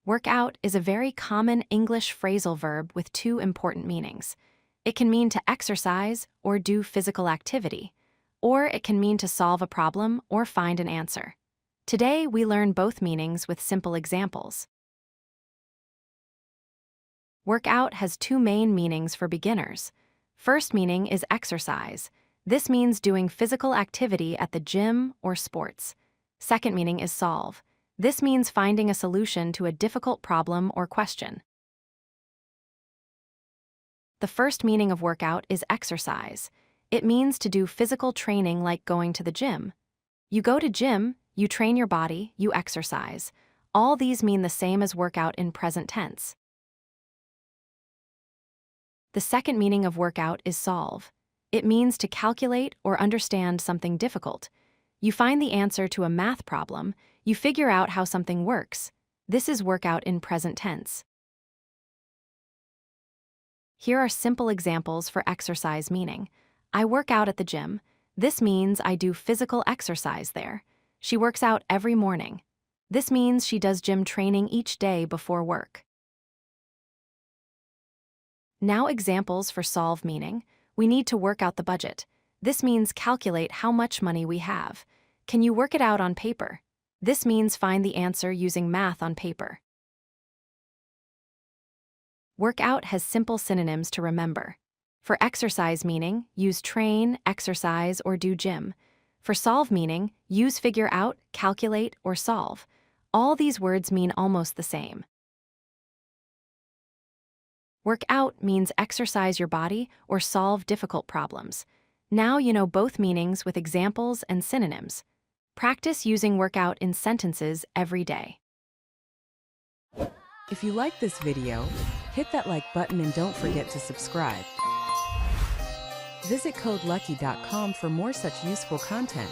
Work out is a very common English phrasal verb with two important meanings. It can mean to exercise or do physical activity, or it can mean to solve a problem or find an answer. Today, we learn both meanings with simple examples. Work out has two main meanings for beginners. First meaning is exercise. This means doing physical activity at the gym or sports. Second meaning is solve. This means finding a solution to a difficult problem or question. The first meaning of workout is exercise. It means to do physical training like going to the gym. You go to gym, you train your body, you exercise. All these mean the same as workout in present tense. The second meaning of workout is solve. It means to calculate or understand something difficult. You find the answer to a math problem, you figure out how something works. This is workout in present tense. Here are simple examples for exercise meaning. I work out at the gym. This means I do physical exercise there. She works out every morning. This means she does gym training each day before work. Now examples for solve meaning. We need to work out the budget. This means calculate how much money we have. Can you work it out on paper? This means find the answer using math on paper. Work out has simple synonyms to remember. For exercise meaning, use train, exercise, or do gym. For solve meaning, use figure out, calculate, or solve. All these words mean almost the same. Work out means exercise your body or solve difficult problems. Now you know both meanings with examples and synonyms. Practice using workout in sentences every day. If you like this video, hit that like button and don't forget to subscribe. Visit codelucky.com for more such useful content.